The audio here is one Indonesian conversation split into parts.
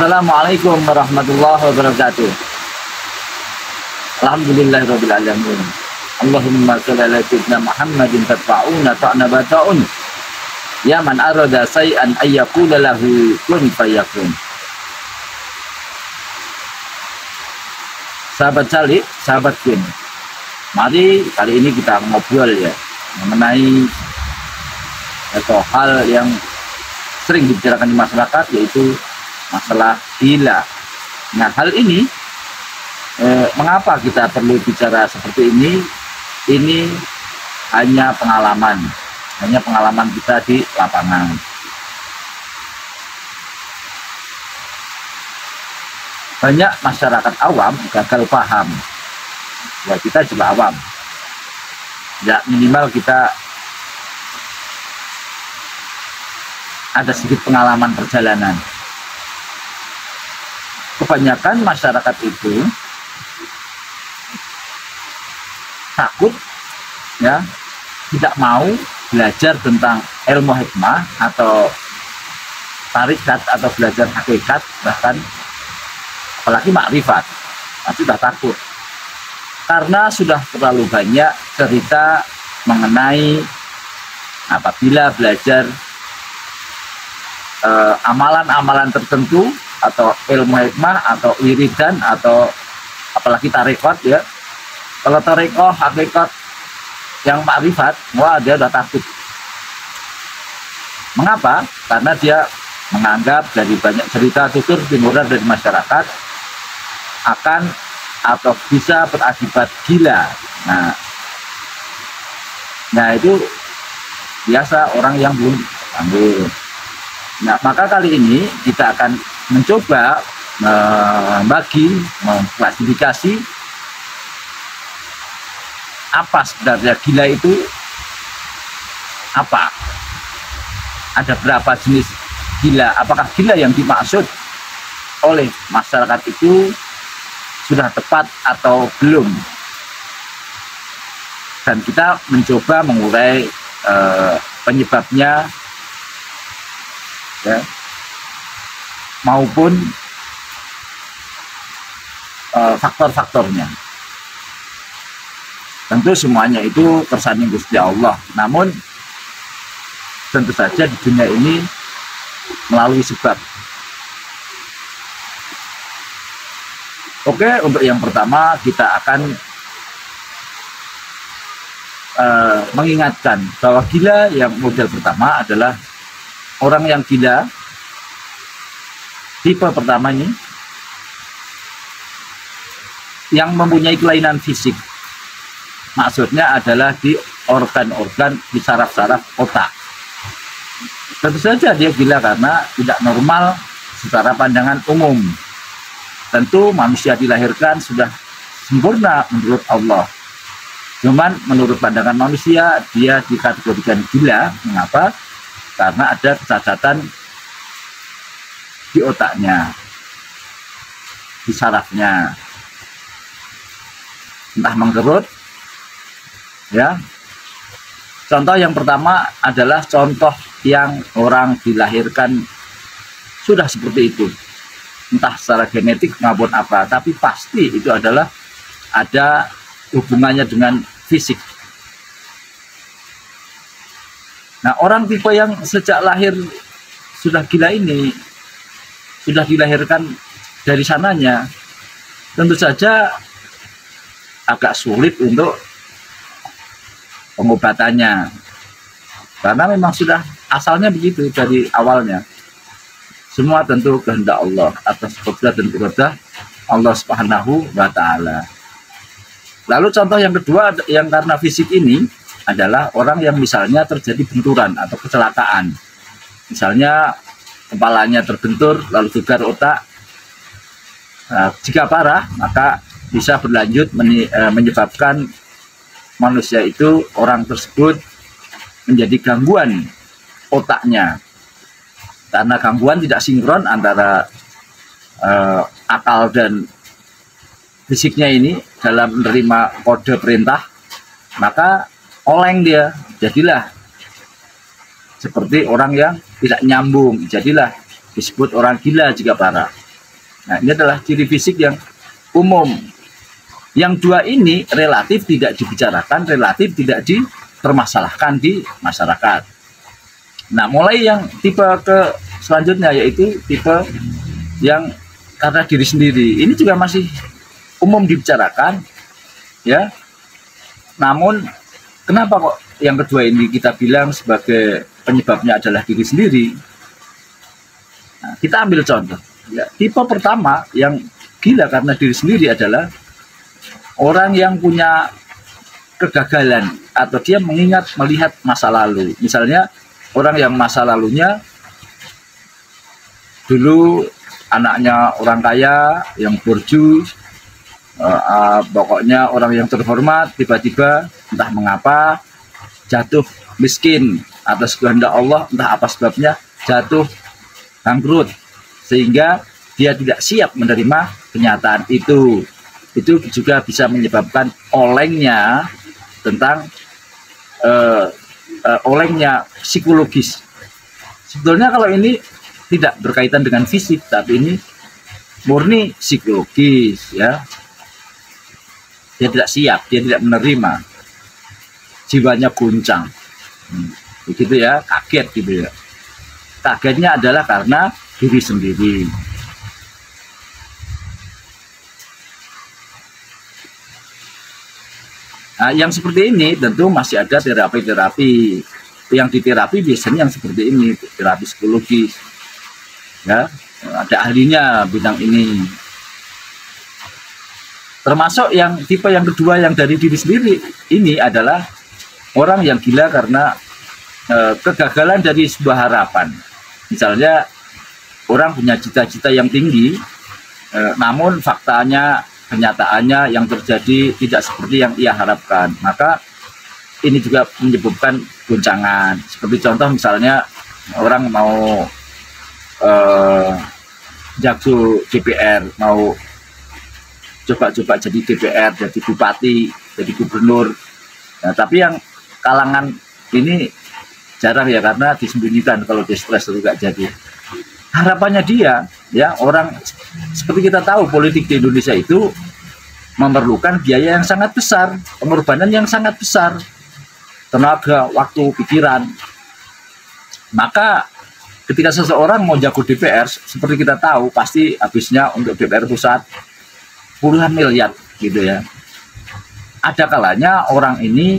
Assalamualaikum warahmatullahi wabarakatuh. Alhamdulillahirabbil alamin. Allahumma shalli ala sayyidina Muhammadin tadfa'una ta'na bata'un. Ya man arada say'an ayyaqula lahu kun fayakun. Sahabat Salih, sahabat Kun, mari kali ini kita ngobrol ya mengenai atau hal yang sering dibicarakan di masyarakat, yaitu masalah gila. Nah, hal ini mengapa kita perlu bicara seperti ini? Ini hanya pengalaman kita di lapangan. Banyak masyarakat awam gagal paham. Ya, kita juga awam. Ya, minimal kita ada sedikit pengalaman perjalanan. Kebanyakan masyarakat itu takut, ya, tidak mau belajar tentang ilmu hikmah atau tarikat atau belajar hakikat, bahkan apalagi makrifat, sudah takut karena sudah terlalu banyak cerita mengenai apabila belajar amalan-amalan tertentu atau ilmu hikmah atau wiridan atau apalagi tarekat, ya. Kalau tarekat hakikat yang makrifat, wah, dia udah takut. Mengapa? Karena dia menganggap dari banyak cerita tutur timuran dari masyarakat akan atau bisa berakibat gila. Nah itu biasa orang yang belum ambil. Nah, maka kali ini kita akan mencoba mengklasifikasi apa sebenarnya gila itu apa. Ada berapa jenis gila? Apakah gila yang dimaksud oleh masyarakat itu sudah tepat atau belum? Dan kita mencoba mengurai penyebabnya, ya, maupun faktor-faktornya. Tentu semuanya itu kersane Gusti Allah. Namun tentu saja di dunia ini melalui sebab. Oke, untuk yang pertama kita akan mengingatkan bahwa gila yang model pertama adalah orang yang gila tipe pertama ini yang mempunyai kelainan fisik. Maksudnya adalah di organ-organ, di saraf-saraf otak. Tentu saja dia gila karena tidak normal secara pandangan umum. Tentu manusia dilahirkan sudah sempurna menurut Allah. Cuman menurut pandangan manusia dia dikategorikan gila. Mengapa? Karena ada kecacatan di otaknya, di sarafnya, entah mengkerut, ya. Contoh yang pertama adalah contoh yang orang dilahirkan sudah seperti itu, entah secara genetik maupun apa, tapi pasti itu adalah ada hubungannya dengan fisik. Nah, orang tipe yang sejak lahir sudah gila ini, sudah dilahirkan dari sananya, tentu saja agak sulit untuk pengobatannya, karena memang sudah asalnya begitu dari awalnya. Semua tentu kehendak Allah, atas qudrat dan iradah Allah Subhanahu wa Ta'ala. Lalu contoh yang kedua yang karena fisik ini adalah orang yang misalnya terjadi benturan atau kecelakaan. Misalnya kepalanya terbentur lalu gegar otak. Nah, jika parah maka bisa berlanjut menyebabkan manusia itu, orang tersebut menjadi gangguan otaknya. Karena gangguan tidak sinkron antara akal dan fisiknya ini dalam menerima kode perintah, maka oleng dia, jadilah seperti orang yang tidak nyambung, jadilah disebut orang gila jika parah. Nah, ini adalah ciri fisik yang umum. Yang dua ini relatif tidak dibicarakan, relatif tidak dipermasalahkan di masyarakat. Nah, mulai yang tipe ke selanjutnya yaitu tipe yang karena diri sendiri. Ini juga masih umum dibicarakan, ya. Namun kenapa kok yang kedua ini kita bilang sebagai penyebabnya adalah diri sendiri? Nah, kita ambil contoh. Ya, tipe pertama yang gila karena diri sendiri adalah orang yang punya kegagalan atau dia melihat masa lalu. Misalnya orang yang masa lalunya dulu anaknya orang kaya yang borju, pokoknya orang yang terhormat, tiba-tiba entah mengapa jatuh miskin atas kehendak Allah, entah apa sebabnya jatuh bangkrut, sehingga dia tidak siap menerima kenyataan itu. Itu juga bisa menyebabkan olengnya tentang olengnya psikologis. Sebetulnya kalau ini tidak berkaitan dengan fisik, tapi ini murni psikologis, ya. Dia tidak siap, dia tidak menerima, jiwanya guncang, begitu ya, kaget gitu ya. Kagetnya adalah karena diri sendiri. Nah, yang seperti ini tentu masih ada terapi-terapi. Yang diterapi biasanya yang seperti ini, terapi psikologis. Ya, ada ahlinya bidang ini. Termasuk yang tipe yang kedua yang dari diri sendiri ini adalah orang yang gila karena kegagalan dari sebuah harapan. Misalnya orang punya cita-cita yang tinggi, namun faktanya, kenyataannya yang terjadi tidak seperti yang ia harapkan. Maka ini juga menyebabkan goncangan. Seperti contoh misalnya orang mau jago DPR, mau coba-coba jadi DPR, jadi bupati, jadi gubernur. Nah, tapi yang kalangan ini jarang ya, karena disembunyikan kalau di stres itu gak jadi. Harapannya dia, ya, orang seperti kita tahu politik di Indonesia itu memerlukan biaya yang sangat besar, pengorbanan yang sangat besar, tenaga, waktu, pikiran. Maka ketika seseorang mau jago DPR, seperti kita tahu pasti habisnya untuk DPR pusat puluhan miliar gitu ya. Ada kalanya orang ini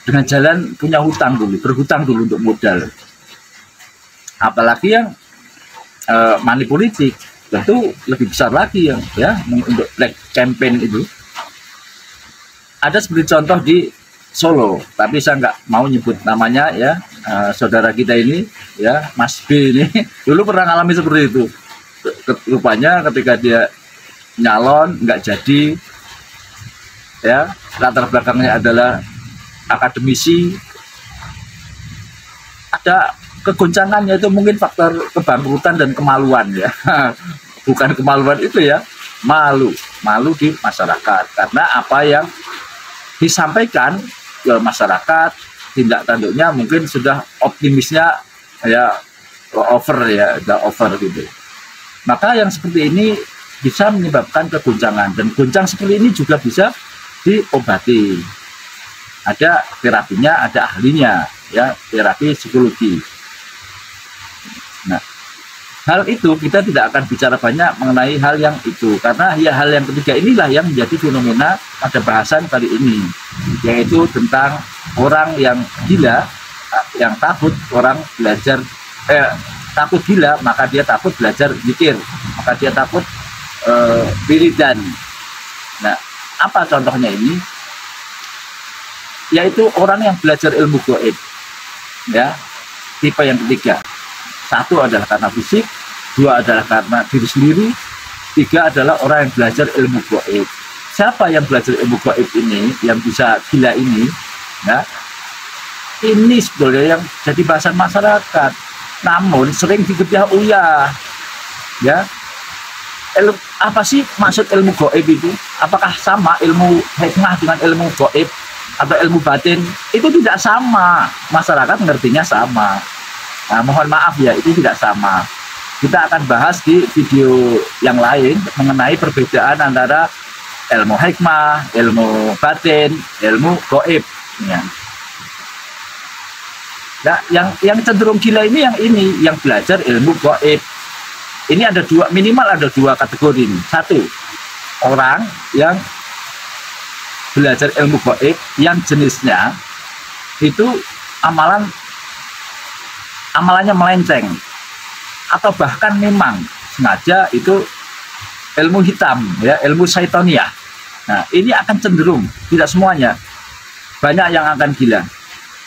dengan jalan punya hutang dulu, berhutang dulu untuk modal. Apalagi yang money politik, tentu lebih besar lagi yang ya untuk black campaign itu. Ada seperti contoh di Solo, tapi saya nggak mau nyebut namanya ya, saudara kita ini ya, Mas B ini dulu pernah ngalami seperti itu. Rupanya ketika dia nyalon nggak jadi, ya, latar belakangnya adalah akademisi, ada kegoncangannya itu mungkin faktor kebangkrutan dan kemaluan ya. Bukan kemaluan itu ya, malu di masyarakat karena apa yang disampaikan ke masyarakat, tindak tanduknya mungkin sudah optimisnya ya over ya, udah over gitu. Maka yang seperti ini bisa menyebabkan kegoncangan, dan goncang seperti ini juga bisa diobati. Ada terapinya, ada ahlinya ya, terapi psikologi. Nah, hal itu kita tidak akan bicara banyak mengenai hal yang itu, karena ya hal yang ketiga inilah yang menjadi fenomena pada bahasan kali ini, yaitu tentang orang yang gila, yang takut orang belajar, takut gila, maka dia takut belajar zikir, maka dia takut wiridan. Nah, apa contohnya ini? Yaitu orang yang belajar ilmu gaib, ya, tipe yang ketiga. Satu adalah karena fisik, dua adalah karena diri sendiri, tiga adalah orang yang belajar ilmu gaib. Siapa yang belajar ilmu gaib ini, yang bisa gila ini, ya, ini sebetulnya yang jadi bahasan masyarakat, namun sering diketahui ya. Apa sih maksud ilmu gaib itu? Apakah sama ilmu hikmah dengan ilmu gaib atau ilmu batin? Itu tidak sama. Masyarakat ngertinya sama. Nah, mohon maaf ya, itu tidak sama. Kita akan bahas di video yang lain mengenai perbedaan antara ilmu hikmah, ilmu batin, ilmu gaib. Ya. Nah, yang cenderung gila ini yang belajar ilmu gaib. Ini ada dua, minimal ada dua kategori ini. Satu, orang yang belajar ilmu gaib yang jenisnya itu amalannya melenceng, atau bahkan memang sengaja itu ilmu hitam, ya, ilmu syaitoniah. Nah, ini akan cenderung, tidak semuanya, banyak yang akan gila.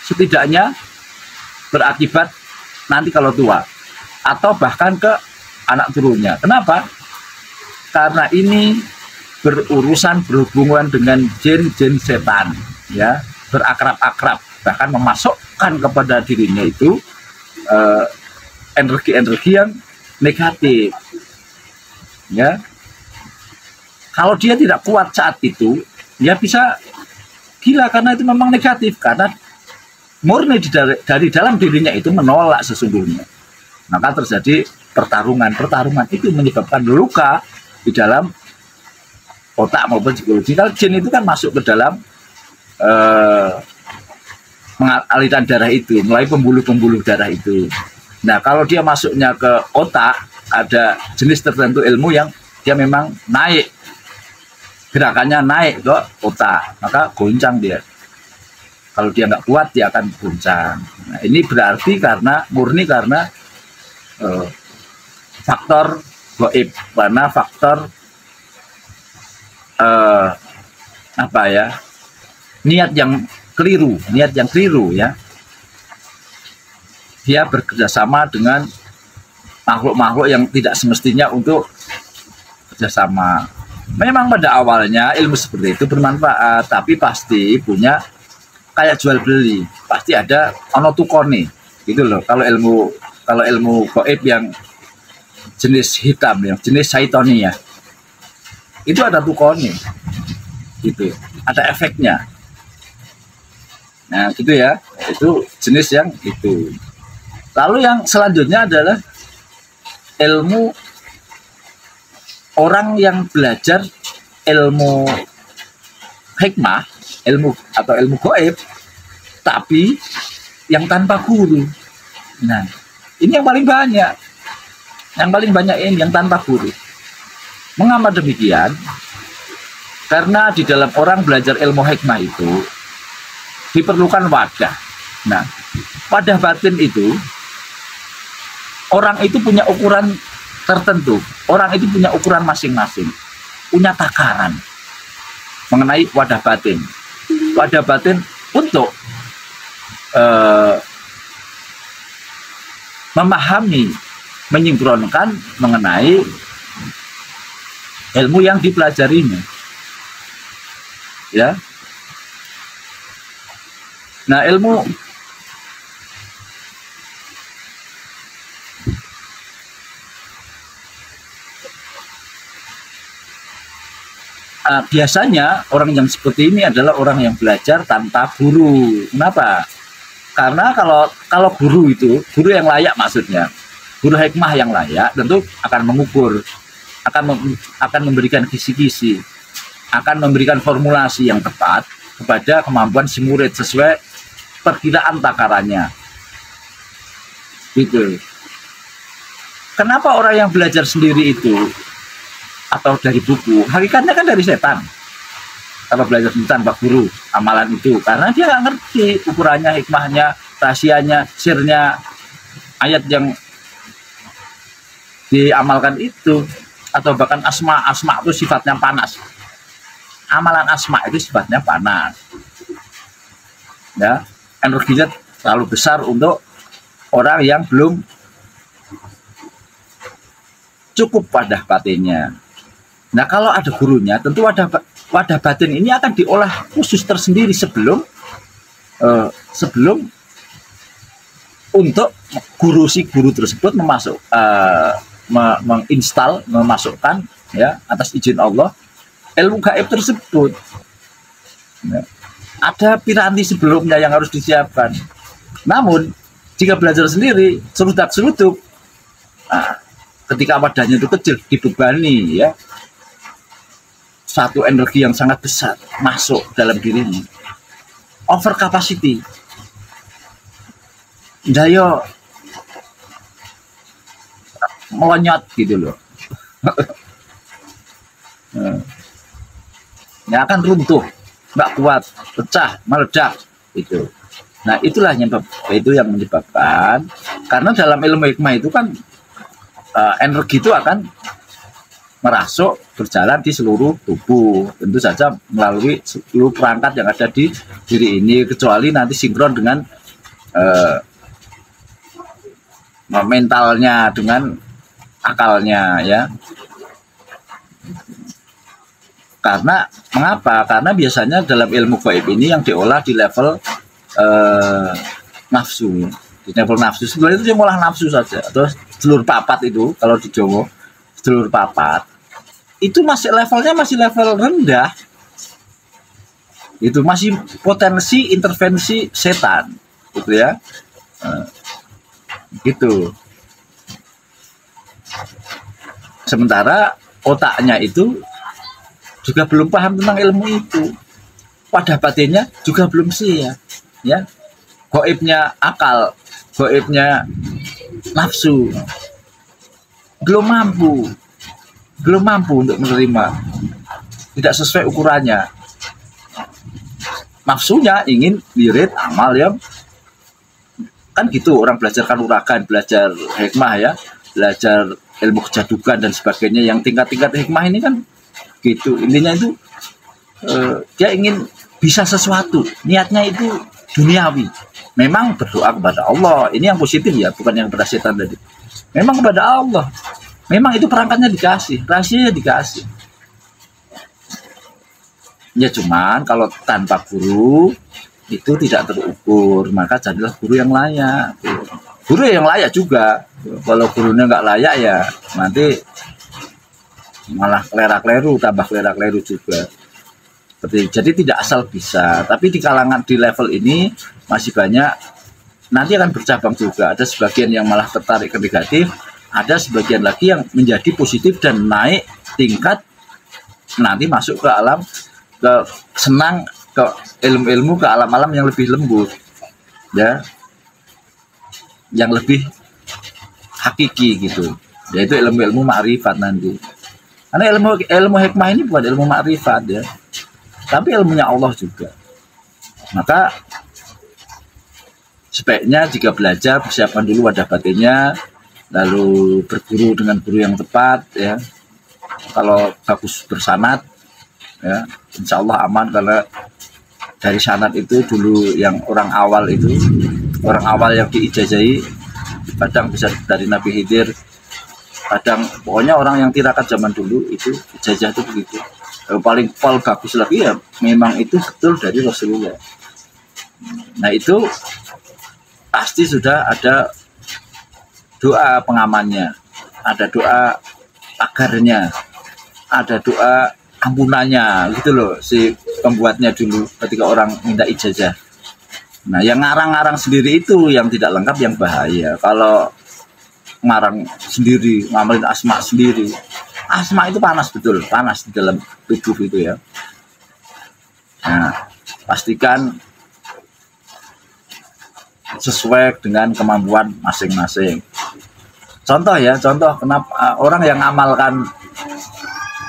Setidaknya berakibat nanti kalau tua, atau bahkan ke anak turunnya. Kenapa? Karena ini berhubungan dengan jin-jin setan, ya, berakrab-akrab, bahkan memasukkan kepada dirinya itu energi-energi yang negatif, ya. Kalau dia tidak kuat saat itu, dia bisa gila karena itu memang negatif, karena murni dari dalam dirinya itu menolak sesungguhnya. Maka terjadi pertarungan itu menyebabkan luka di dalam otak maupun psikologi. Kalau jin itu kan masuk ke dalam aliran darah itu, mulai pembuluh-pembuluh darah itu. Nah, kalau dia masuknya ke otak, ada jenis tertentu ilmu yang dia memang naik, gerakannya naik ke otak, maka goncang dia. Kalau dia nggak kuat, dia akan goncang. Nah, ini berarti murni karena faktor gaib, karena faktor niat yang keliru ya. Dia bekerjasama dengan makhluk-makhluk yang tidak semestinya untuk kerjasama. Memang pada awalnya ilmu seperti itu bermanfaat, tapi pasti punya kayak jual beli, pasti ada ono tukone gitu loh. Kalau ilmu gaib yang jenis hitam, yang jenis syaitoniah, itu ada tukone gitu, ada efeknya. Nah, gitu ya, itu jenis yang itu. Lalu yang selanjutnya adalah ilmu orang yang belajar ilmu hikmah, ilmu gaib, tapi yang tanpa guru. Nah, ini yang paling banyak. Yang paling banyak ini yang tanpa guru. Mengapa demikian? Karena di dalam orang belajar ilmu hikmah itu diperlukan wadah. Nah, wadah batin itu, orang itu punya ukuran tertentu. Orang itu punya ukuran masing-masing, punya takaran mengenai wadah batin. Wadah batin untuk memahami, menyinkronkan mengenai ilmu yang dipelajarinya, ya. Nah, ilmu biasanya orang yang seperti ini adalah orang yang belajar tanpa guru. Kenapa? Karena kalau guru itu, guru yang layak maksudnya, guru hikmah yang layak tentu akan mengukur, akan memberikan kisi-kisi, akan memberikan formulasi yang tepat kepada kemampuan si murid sesuai perkiraan takarannya. Gitu. Kenapa orang yang belajar sendiri itu atau dari buku, hakikatnya kan dari setan. Kalau belajar tanpa guru, amalan itu karena dia nggak ngerti ukurannya, hikmahnya, rahasianya, sirnya, ayat yang diamalkan itu, atau bahkan asma itu sifatnya panas. Amalan asma itu sifatnya panas, ya, energinya terlalu besar untuk orang yang belum cukup wadah batinnya. Nah, kalau ada gurunya, tentu wadah batin ini akan diolah khusus tersendiri sebelum untuk si guru tersebut menginstal, memasukkan, ya, atas izin Allah ilmu gaib tersebut. Ya. Ada piranti sebelumnya yang harus disiapkan. Namun Jika belajar sendiri, serudak-seruduk, nah, ketika wadahnya itu kecil, dibebani ya satu energi yang sangat besar masuk dalam dirinya, over capacity, daya melonyot gitu loh. Ya akan runtuh, nggak kuat, pecah, meledak itu. Nah itulah yang menyebabkan, karena dalam ilmu hikmah itu kan energi itu akan merasuk berjalan di seluruh tubuh, tentu saja melalui seluruh perangkat yang ada di diri ini, kecuali nanti sinkron dengan mentalnya dengan akalnya ya. Karena mengapa? Karena biasanya dalam ilmu gaib ini yang diolah di level nafsu. Di level nafsu sebenarnya itu yang olah nafsu saja, atau sedulur papat itu kalau di Jawa, sedulur papat itu masih levelnya masih level rendah, itu masih potensi intervensi setan gitu ya. Gitu. Sementara otaknya itu juga belum paham tentang ilmu itu, pada batinnya juga belum siap ya. Gaibnya akal, gaibnya nafsu belum mampu untuk menerima, tidak sesuai ukurannya. Nafsunya ingin lirik amal yang kan gitu, orang belajar kanuragan, belajar hikmah ya, belajar ilmu kejadukan dan sebagainya, yang tingkat-tingkat hikmah ini kan gitu, intinya itu dia ingin bisa sesuatu, niatnya itu duniawi. Memang berdoa kepada Allah, ini yang positif ya, bukan yang kepada setan tadi. Memang kepada Allah, memang itu perangkatnya dikasih, rahasianya dikasih. Ya cuman kalau tanpa guru itu tidak terukur, maka jadilah guru yang layak. Guru yang layak juga. Kalau gurunya nggak layak ya nanti malah klerak-kleru, tambah klerak-kleru juga. Jadi tidak asal bisa, tapi di kalangan di level ini masih banyak, nanti akan bercabang juga. Ada sebagian yang malah tertarik ke negatif, ada sebagian lagi yang menjadi positif dan naik tingkat, nanti masuk ke alam, ke senang, ke ilmu-ilmu, ke alam-alam yang lebih lembut ya, yang lebih hakiki gitu, yaitu ilmu-ilmu ma'rifat nanti. Karena ilmu hikmah ini bukan ilmu ma'rifat ya, tapi ilmunya Allah juga. Maka sebaiknya jika belajar, persiapkan dulu wadah batinnya, lalu berguru dengan guru yang tepat ya. Kalau bagus bersanad ya, insya Allah aman, karena dari sanad itu dulu yang orang awal yang diijazahi, kadang bisa dari Nabi Khidir, kadang pokoknya orang yang tirakat zaman dulu itu ijazah itu begitu. Paling bagus lagi ya memang itu betul dari Rasulullah. Nah itu pasti sudah ada doa pengamannya, ada doa pagarnya, ada doa ampunannya gitu loh si pembuatnya dulu ketika orang minta ijazah. Nah yang ngarang-ngarang sendiri itu yang tidak lengkap, yang bahaya. Kalau ngarang sendiri, ngamalin asma sendiri, asma itu panas, betul panas di dalam tubuh itu ya. Nah pastikan sesuai dengan kemampuan masing-masing. Contoh ya, contoh kenapa orang yang amalkan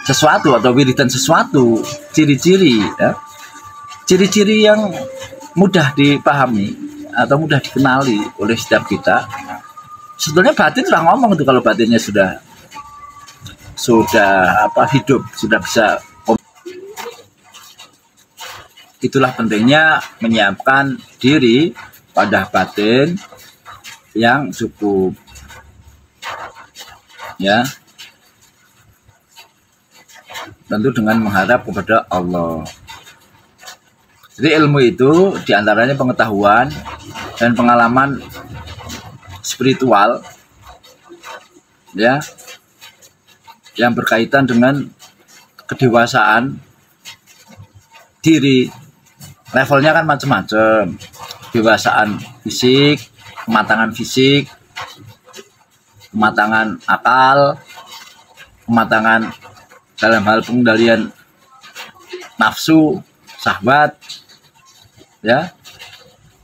sesuatu atau wiridan sesuatu, ciri-ciri ya, ciri-ciri yang mudah dipahami atau mudah dikenali oleh setiap kita. Sebetulnya batin sudah ngomong itu, kalau batinnya sudah hidup, sudah bisa. Itulah pentingnya menyiapkan diri pada batin yang cukup ya, tentu dengan mengharap kepada Allah. Jadi ilmu itu diantaranya pengetahuan dan pengalaman spiritual ya, yang berkaitan dengan kedewasaan diri. Levelnya kan macam-macam, kedewasaan fisik, kematangan fisik, kematangan akal, kematangan dalam hal pengendalian nafsu, syahwat, ya.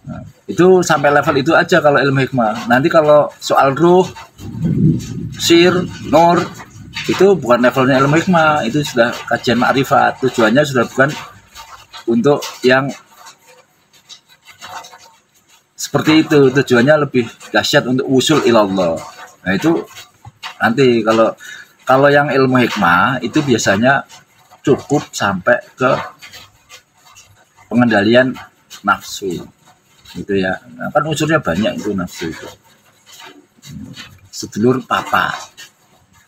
Nah, itu sampai level itu aja kalau ilmu hikmah. Nanti kalau soal ruh, sir, nur, itu bukan levelnya ilmu hikmah, itu sudah kajian ma'rifat. Tujuannya sudah bukan untuk yang seperti itu, tujuannya lebih dahsyat untuk usul ilallah. Nah itu nanti kalau yang ilmu hikmah itu biasanya cukup sampai ke pengendalian nafsu gitu ya. Nah, kan unsurnya banyak itu nafsu itu. Sedulur papa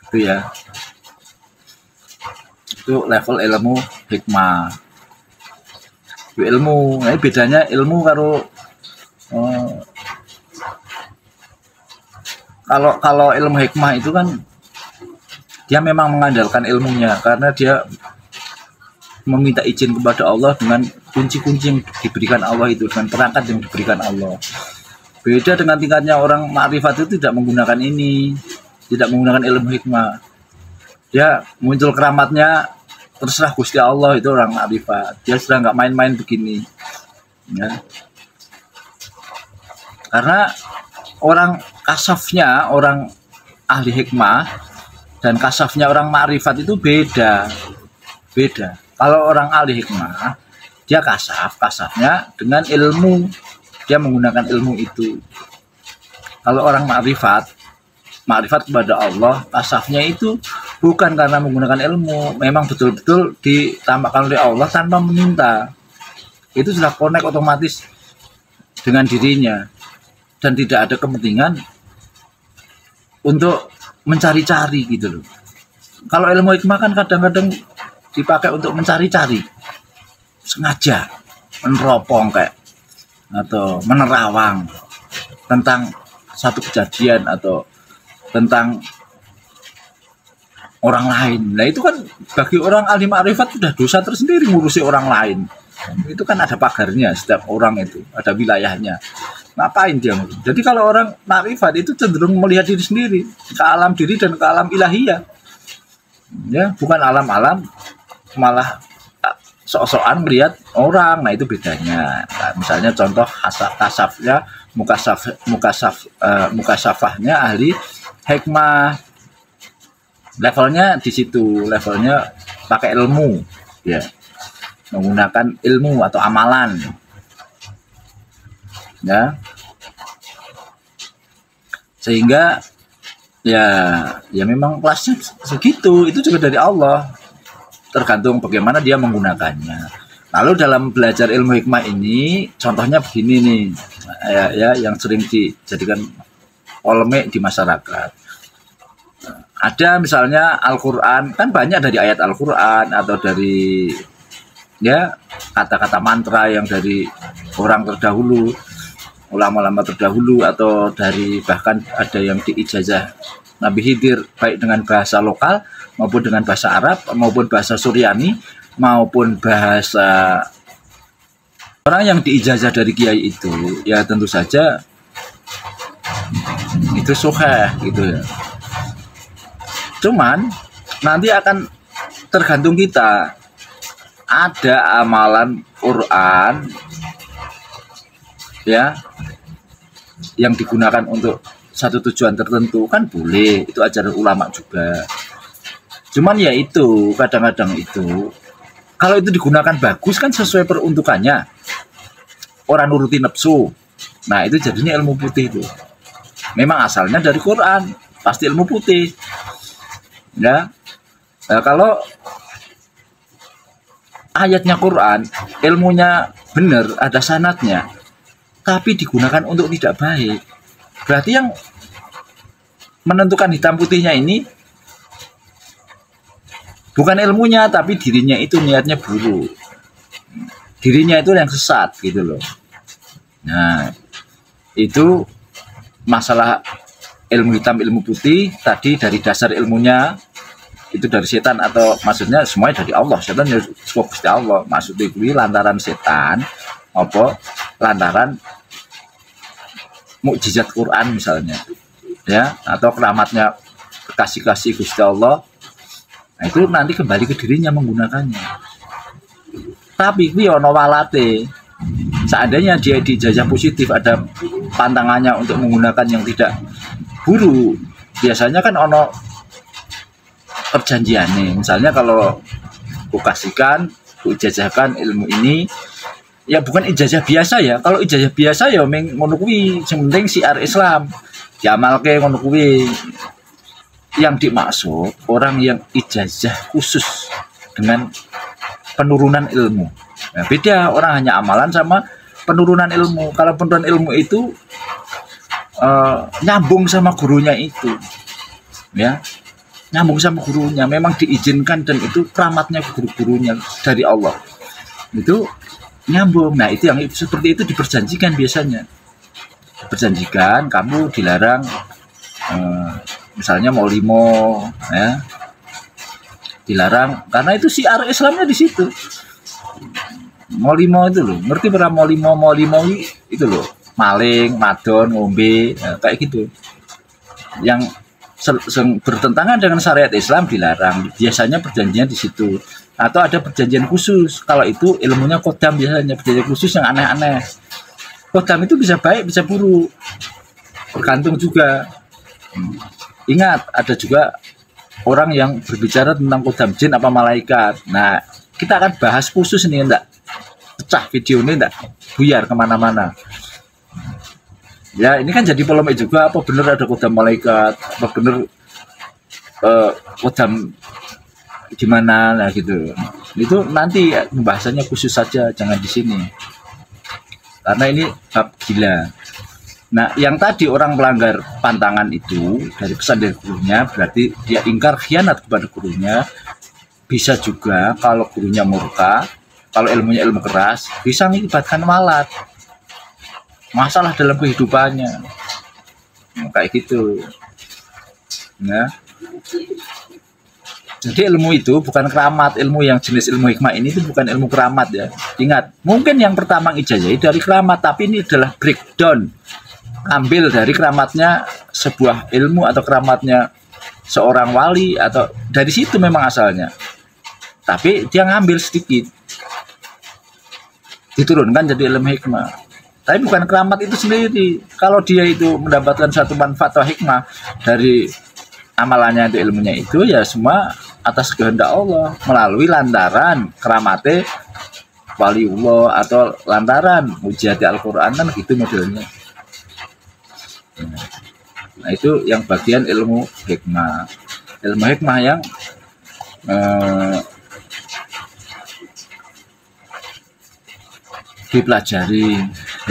itu ya. Itu level ilmu hikmah. Itu ilmu, nah, bedanya ilmu kalau ilmu hikmah itu kan dia memang mengandalkan ilmunya karena dia meminta izin kepada Allah dengan kunci-kunci yang diberikan Allah itu, dengan perangkat yang diberikan Allah. Beda dengan tingkatnya orang ma'rifat itu tidak menggunakan ini, tidak menggunakan ilmu hikmah. Dia muncul keramatnya terserah Gusti Allah, itu orang ma'rifat. Dia sudah nggak main-main begini. Ya. Karena orang kasafnya, orang ahli hikmah dan kasafnya orang ma'rifat itu beda. Kalau orang ahli hikmah, dia kasafnya dengan ilmu, dia menggunakan ilmu itu. Kalau orang ma'rifat kepada Allah, kasafnya itu bukan karena menggunakan ilmu, memang betul-betul ditampakkan oleh Allah tanpa meminta. Itu sudah connect otomatis dengan dirinya dan tidak ada kepentingan untuk mencari-cari gitu loh. Kalau ilmu hikmah kan kadang-kadang dipakai untuk mencari-cari, sengaja meneropong kayak atau menerawang tentang satu kejadian atau tentang orang lain. Nah itu kan bagi orang ahli ma'rifat sudah dosa tersendiri ngurusi orang lain. Itu kan ada pagarnya, setiap orang itu ada wilayahnya. Ngapain dia? Jadi kalau orang ma'rifat itu cenderung melihat diri sendiri, ke alam diri dan ke alam ilahiyah. Ya, bukan alam-alam malah sok-sokan melihat orang. Nah itu bedanya. Nah, misalnya contoh kasafnya mukasafahnya ahli hikmah, levelnya di situ, levelnya pakai ilmu ya, menggunakan ilmu atau amalan ya, sehingga ya memang kelasnya segitu. Itu juga dari Allah, tergantung bagaimana dia menggunakannya. Lalu dalam belajar ilmu hikmah ini contohnya begini nih ya yang sering dijadikan polemik di masyarakat. Ada misalnya Al-Quran, kan banyak dari ayat Al-Quran atau dari ya kata-kata mantra yang dari orang terdahulu, ulama-ulama terdahulu, atau dari bahkan ada yang diijazah Nabi Khidir baik dengan bahasa lokal maupun dengan bahasa Arab maupun bahasa Suryani maupun bahasa. Orang yang diijazah dari kiai itu ya tentu saja itu sahih gitu ya. Cuman nanti akan tergantung kita. Ada amalan Quran ya yang digunakan untuk satu tujuan tertentu kan boleh, itu ajaran ulama juga. Cuman ya itu kadang-kadang itu kalau itu digunakan bagus kan sesuai peruntukannya, orang nuruti nafsu, nah itu jadinya ilmu putih itu. Memang asalnya dari Quran, pasti ilmu putih ya. Nah, kalau ayatnya Quran, ilmunya benar, ada sanadnya, tapi digunakan untuk tidak baik, berarti yang menentukan hitam putihnya ini bukan ilmunya, tapi dirinya itu niatnya buruk, dirinya itu yang sesat gitu loh. Nah itu masalah ilmu hitam ilmu putih tadi, dari dasar ilmunya itu dari setan atau maksudnya semuanya dari Allah. Setan ya fokus di Allah, maksudnya itu lantaran setan apa lantaran mukjizat Quran misalnya, ya, atau keramatnya kasih Gusti Allah. Nah, itu nanti kembali ke dirinya menggunakannya. Tapi kuwi ono walate. Seandainya dia dijajah positif, ada pantangannya untuk menggunakan yang tidak buruk, biasanya kan ono perjanjiannya. Misalnya kalau ku kasihkan, ku ijazahkan ilmu ini, ya bukan ijazah biasa ya. Kalau ijazah biasa ya ngono kuwi, sing penting syiar Islam diamalke ngono kuwi. Yang dimaksud orang yang ijazah khusus dengan penurunan ilmu. Nah, beda orang hanya amalan sama penurunan ilmu. Kalau penurunan ilmu itu nyambung sama gurunya itu, ya, nyambung sama gurunya, memang diizinkan dan itu keramatnya guru-gurunya dari Allah, itu nyambung. Nah, itu yang seperti itu diperjanjikan biasanya. Diperjanjikan, kamu dilarang misalnya mau limo, ya, dilarang karena itu syiar Islamnya di situ. Mau limo itu loh, ngerti berapa mau limo itu loh, maling, madon, ngombe, ya, kayak gitu. Yang bertentangan dengan syariat Islam dilarang. Biasanya perjanjian di situ. Atau ada perjanjian khusus. Kalau itu ilmunya kodam, biasanya perjanjian khusus yang aneh-aneh. Kodam itu bisa baik, bisa buruk, tergantung juga. Ingat, ada juga orang yang berbicara tentang kodam jin apa malaikat. Nah, kita akan bahas khusus nih, enggak pecah video ini, enggak buyar kemana-mana. Ya, ini kan jadi polemik juga, apa benar ada kodam malaikat, apa benar kodam gimana, nah gitu. Itu nanti pembahasannya khusus saja, jangan di sini. Karena ini bab gila. Nah, yang tadi orang melanggar pantangan itu dari pesan dari gurunya, berarti dia ingkar khianat kepada gurunya. Bisa juga kalau gurunya murka, kalau ilmunya ilmu keras, bisa mengibatkan walat. Masalah dalam kehidupannya. Kayak gitu. Nah, jadi ilmu itu bukan keramat. Ilmu yang jenis ilmu hikmah ini itu bukan ilmu keramat ya. Ingat, mungkin yang pertama ijazah dari keramat, tapi ini adalah breakdown. Ambil dari keramatnya sebuah ilmu atau keramatnya seorang wali, atau dari situ memang asalnya. Tapi dia ngambil sedikit, diturunkan jadi ilmu hikmah. Tapi bukan keramat itu sendiri. Kalau dia itu mendapatkan satu manfaat atau hikmah dari amalannya itu, ilmunya itu, ya semua atas kehendak Allah melalui lantaran keramate waliullah atau lantaran mujizat Al-Quran, kan gitu modelnya. Nah, itu yang bagian ilmu hikmah. Ilmu hikmah yang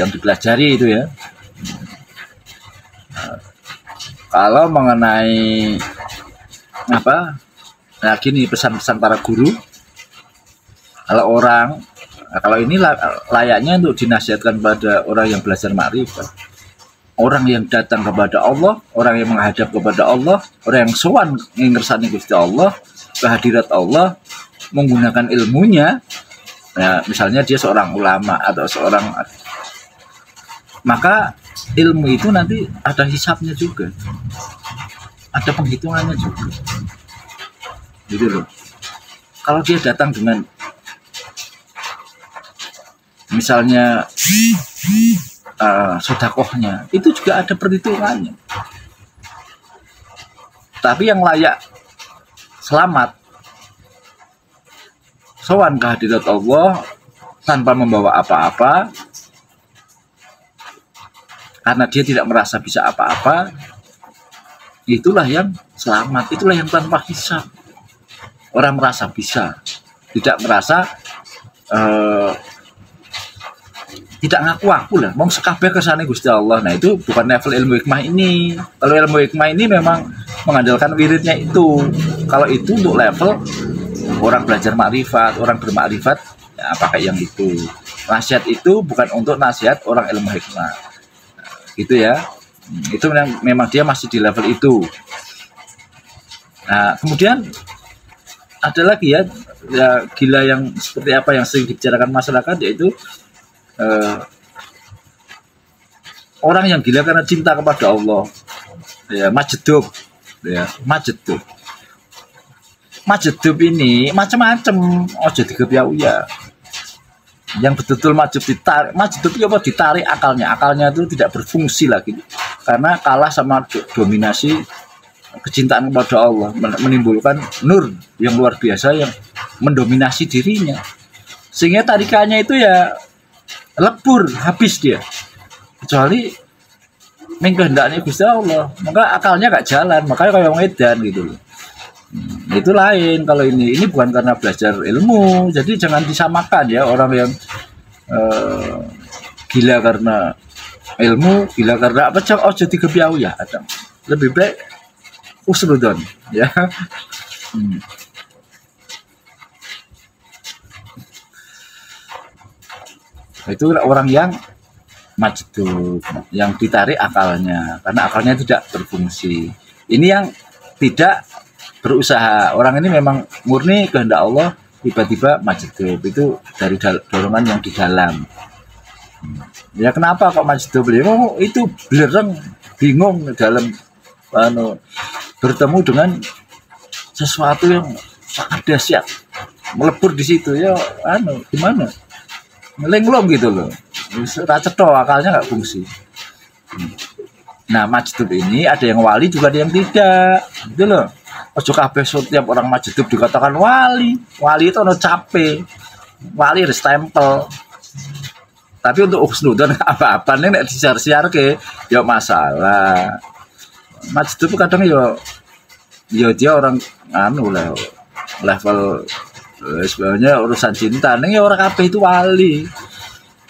dipelajari itu ya. Kalau mengenai apa, nah gini, pesan-pesan para guru, kalau ini layaknya untuk dinasihatkan pada orang yang belajar makrifat. Orang yang datang kepada Allah, orang yang menghadap kepada Allah, orang yang sowan ngersani Gusti Allah, kehadirat Allah, menggunakan ilmunya. Nah, misalnya dia seorang ulama atau seorang, maka ilmu itu nanti ada hisabnya juga, ada penghitungannya juga, gitu loh. Kalau dia datang dengan misalnya sodakohnya, itu juga ada perhitungannya. Tapi yang layak selamat sowan kehadirat Allah tanpa membawa apa-apa, karena dia tidak merasa bisa apa-apa, itulah yang selamat, itulah yang tanpa hisab. Orang merasa bisa, tidak merasa tidak ngaku-ngaku lah, mau sekabeh kesane Gusti Allah. Nah, itu bukan level ilmu hikmah ini. Kalau ilmu hikmah ini memang mengandalkan wiridnya itu. Kalau itu untuk level orang belajar makrifat, orang bermakrifat, ya pakai yang itu. Nasihat itu bukan untuk nasihat orang ilmu hikmah, gitu ya. Itu memang dia masih di level itu. Nah, kemudian ada lagi ya gila yang seperti apa yang sering dibicarakan masyarakat, yaitu orang yang gila karena cinta kepada Allah, ya majedub, ya majedub. Majedub ini macam-macam, ojo digebyau ya. Yang betul-betul majedub itu apa? Ditarik akalnya itu tidak berfungsi lagi karena kalah sama dominasi kecintaan kepada Allah, menimbulkan nur yang luar biasa yang mendominasi dirinya, sehingga tarikannya itu ya lebur, habis dia, kecuali mengkehendaknya Gusti Allah, maka akalnya gak jalan, makanya kayak orang edan gitu loh. Itu lain. Kalau ini bukan karena belajar ilmu, jadi jangan disamakan ya orang yang gila karena ilmu, gila karena apa, ojo digebyau ya, ada lebih baik usnudon ya. Itu orang yang majdub, yang ditarik akalnya karena akalnya tidak berfungsi. Ini yang tidak berusaha. Orang ini memang murni kehendak Allah, tiba-tiba majdub, itu dari dorongan yang di dalam. Ya kenapa kok majdub? Itu belereng, bingung dalam bertemu dengan sesuatu yang sangat dahsyat, melebur di situ ya, gimana? Linglung gitu loh, cetok, akalnya nggak fungsi. Nah majdub ini ada yang wali juga ada yang tidak, gitu loh. Ojo kabeh setiap orang majdub dikatakan wali. Wali itu ono cape, wali ada stempel. Tapi untuk husnudon apa-apa nih nek disiar-siar ke ya masalah. Majdub kadang ya dia orang lah level sebenarnya urusan cinta nih ya orang kabeh itu wali.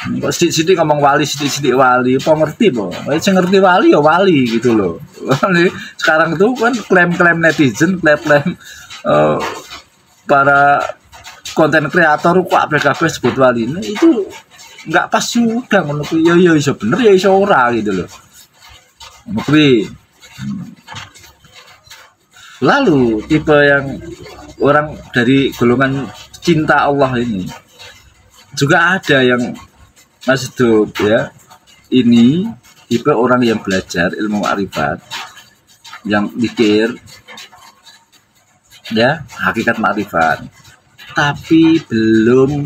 Kok sidik-sidik ngomong wali, sidik-sidik wali, apa ngerti po? Saya ngerti wali ya wali gitu loh. Sekarang itu kan klaim-klaim netizen, klaim-klaim para konten kreator kok kabeh sebut wali. Nah, itu nggak pas juga menurut ya iso bener ya iso ora gitu loh. Menurut lalu tipe yang orang dari golongan cinta Allah ini juga ada yang majdub ya. Ini tipe orang yang belajar ilmu ma'rifat, yang mikir ya hakikat ma'rifat, tapi belum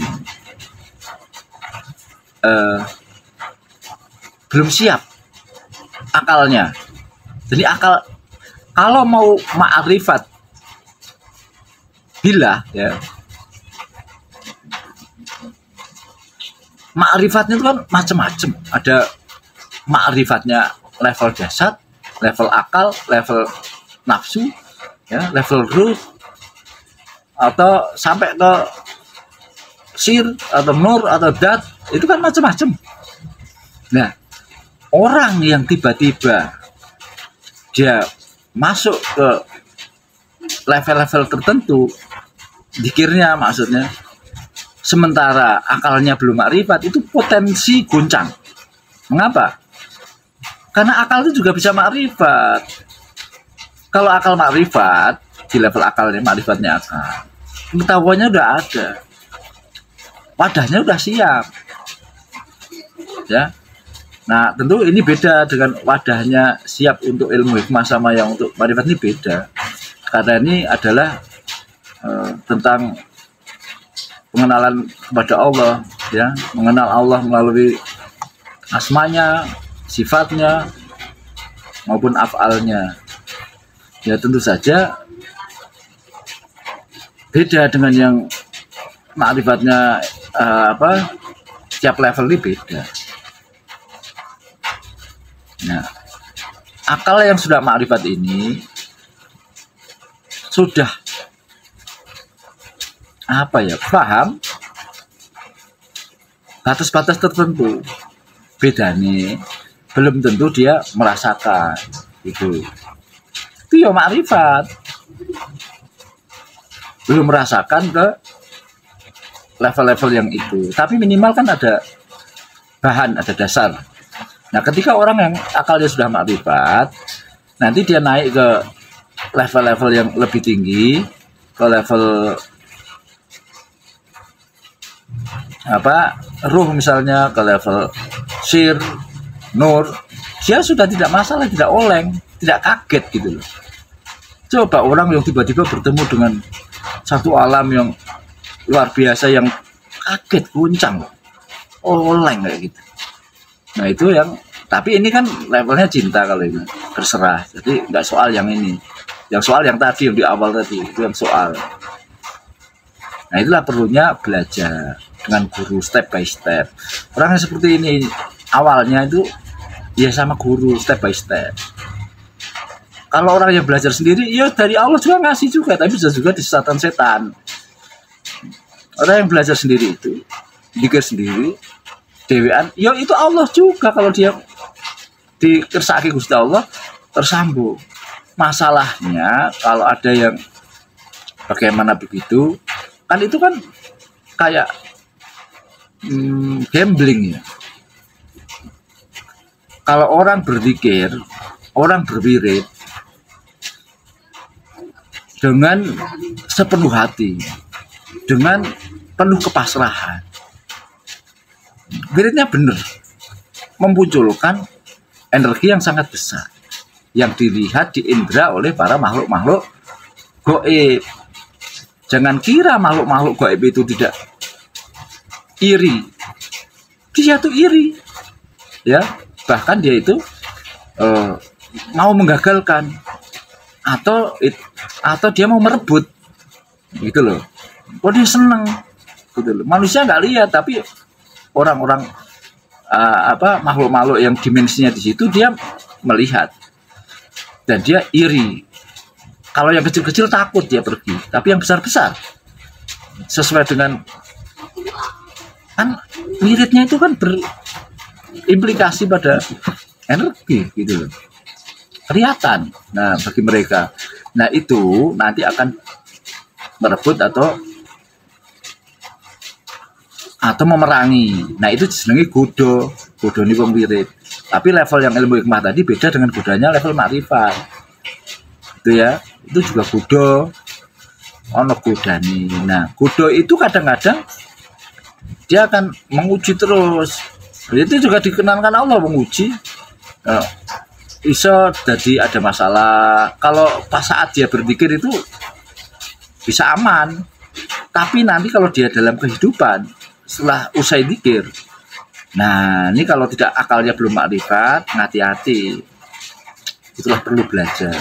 siap akalnya. Jadi akal kalau mau ma'rifat bila ya, ma'rifatnya itu kan macam-macam. Ada ma'rifatnya level jasad, level akal, level nafsu, ya, level ruh, atau sampai ke sir atau nur atau dat, itu kan macam-macam. Nah, orang yang tiba-tiba dia masuk ke level-level tertentu, zikirnya maksudnya, sementara akalnya belum ma'rifat, itu potensi goncang. Mengapa? Karena akal itu juga bisa ma'rifat. Kalau akal ma'rifat, di level akalnya, ma'rifatnya akal, pengetahuannya udah ada, wadahnya udah siap ya. Nah tentu ini beda dengan wadahnya siap untuk ilmu hikmah sama yang untuk ma'rifat, ini beda. Karena ini adalah tentang pengenalan kepada Allah ya, mengenal Allah melalui asmanya, sifatnya maupun af'alnya. Ya tentu saja beda dengan yang ma'rifatnya tiap level ini beda. Nah, akal yang sudah ma'rifat ini sudah paham batas-batas tertentu. Beda nih, belum tentu dia merasakan itu ya ma'rifat, belum merasakan ke level-level yang itu, tapi minimal kan ada bahan, ada dasar. Nah ketika orang yang akalnya sudah ma'rifat, nanti dia naik ke level-level yang lebih tinggi, ke level ruh misalnya, ke level sir, nur, dia sudah tidak masalah, tidak oleng, tidak kaget gitu loh. Coba orang yang tiba-tiba bertemu dengan satu alam yang luar biasa, yang kaget, guncang, oleng kayak gitu. Nah itu yang, tapi ini kan levelnya cinta kalau ini, terserah. Jadi nggak soal yang ini, yang soal yang tadi, yang di awal tadi, itu yang soal. Nah itulah perlunya belajar dengan guru step by step. Orang yang seperti ini awalnya itu ya sama guru step by step. Kalau orang yang belajar sendiri, ya dari Allah juga ngasih juga, tapi bisa juga disesatan setan. Orang yang belajar sendiri itu, dikir sendiri, dewean, ya itu Allah juga. Kalau dia dikersaki Gusti Allah, tersambung. Masalahnya kalau ada yang bagaimana begitu, kan itu kan kayak gambling ya. Kalau orang berzikir, orang berwirid dengan sepenuh hati, dengan penuh kepasrahan, wiridnya benar, memunculkan energi yang sangat besar, yang dilihat di indera oleh para makhluk-makhluk gaib. Jangan kira makhluk-makhluk gaib itu tidak iri, dia tuh iri, ya. Bahkan dia itu mau menggagalkan, atau dia mau merebut, gitu loh. Oh dia seneng, gitu loh. Manusia nggak lihat, tapi orang-orang makhluk-makhluk yang dimensinya di situ dia melihat dan dia iri. Kalau yang kecil-kecil takut dia pergi, tapi yang besar-besar sesuai dengan kan wiridnya itu kan berimplikasi pada energi, gitu loh. Kelihatan. Nah bagi mereka, nah itu nanti akan merebut atau memerangi. Nah itu disenangi godo ini wong wirid. Tapi level yang ilmu hikmah tadi beda dengan godanya level makrifat, itu ya. Itu juga godo, ono godani. Nah godo itu kadang-kadang dia akan menguji terus. Itu juga dikenalkan Allah menguji. Iso jadi ada masalah. Kalau pas saat dia berzikir itu bisa aman, tapi nanti kalau dia dalam kehidupan setelah usai zikir, nah ini kalau tidak akalnya belum makrifat, hati-hati. Itulah perlu belajar.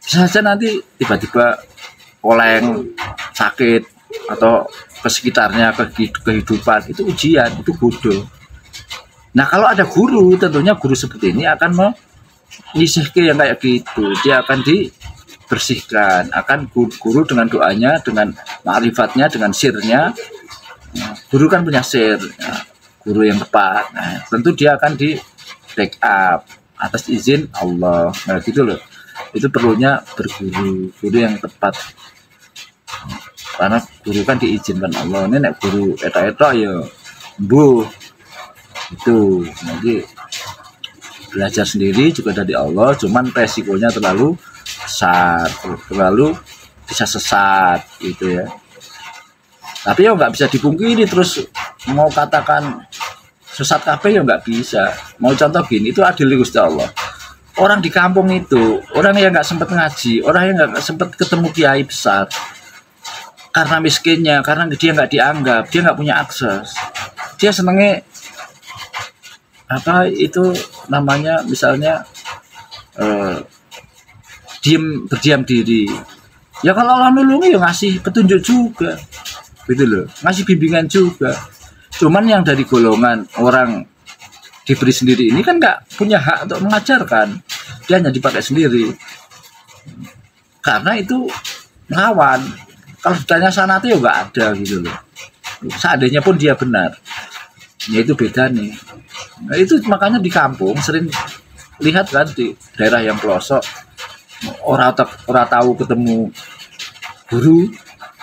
Bisa saja nanti tiba-tiba oleng, sakit, atau ke sekitarnya, kehidupan, itu ujian, itu bodoh. Nah kalau ada guru, tentunya guru seperti ini akan menyisihkan yang kayak gitu. Dia akan dibersihkan, akan guru dengan doanya, dengan ma'rifatnya, dengan sirnya. Nah, guru kan punya sir, ya, guru yang tepat. Nah, tentu dia akan di backup atas izin Allah. Nah gitu loh. Itu perlunya berguru, guru yang tepat. Karena guru kan diizinkan Allah. Ini nek guru eta-eta ya mbuh. Itu nanti belajar sendiri juga dari Allah, cuman resikonya terlalu besar, terlalu bisa sesat gitu ya. Tapi ya nggak bisa dipungkiri, terus mau katakan sesat kabeh ya nggak bisa. Mau contoh gini, itu adil Gusti Allah. Orang di kampung itu, orang yang nggak sempat ngaji, orang yang nggak sempat ketemu kiai besar, karena miskinnya, karena dia nggak dianggap, dia nggak punya akses, dia senengnya apa itu namanya, misalnya berdiam diri. Ya kalau Allah nulungi ya ngasih petunjuk juga, gitu loh, ngasih bimbingan juga. Cuman yang dari golongan orang diberi sendiri ini kan nggak punya hak untuk mengajarkan, dia hanya dipakai sendiri. Karena itu ngelawan. Kalau ditanya sanate ya nggak ada gitu loh. Seandainya pun dia benar, ya itu beda nih. Nah, itu makanya di kampung sering lihat kan, di daerah yang pelosok orang tahu ketemu guru,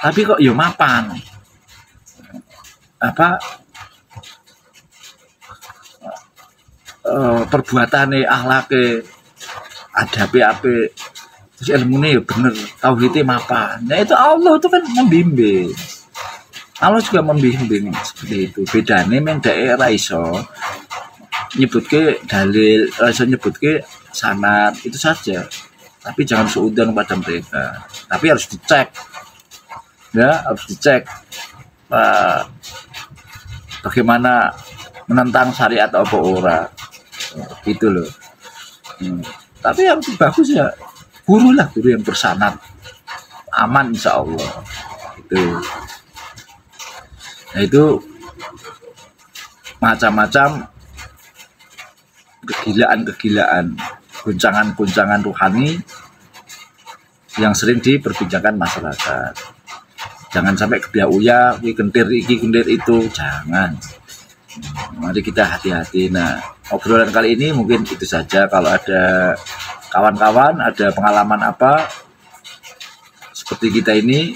tapi kok ya mapan perbuatane, akhlake, adabe, terus ilmune ya bener, tauhidnya mapan. Nah itu Allah itu kan membimbing. Allah juga membimbing seperti itu. Bedanya men daerah iso nyebutke dalil, rasa nyebutke sanad itu saja. Tapi jangan seudon pada mereka. Tapi harus dicek. Ya, harus dicek. Bagaimana menentang syariat apa ora. Gitu loh. Tapi yang bagus ya guru lah, guru yang bersanad. Aman insya Allah. Itu. Nah itu macam-macam kegilaan-kegilaan, guncangan-guncangan rohani yang sering diperbincangkan masyarakat. Jangan sampai kebiauya, gentir iki, gentir itu, jangan. Mari kita hati-hati. Nah, obrolan kali ini mungkin itu saja. Kalau ada kawan-kawan, ada pengalaman apa seperti kita ini,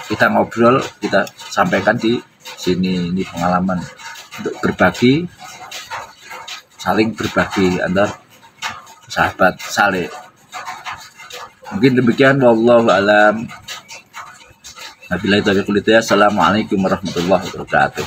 kita ngobrol, kita sampaikan di sini. Ini pengalaman untuk berbagi, saling berbagi antar sahabat saleh. Mungkin demikian, wallahu a'lam. Wabillahi taufiq wal hidayah. Assalamualaikum warahmatullahi wabarakatuh.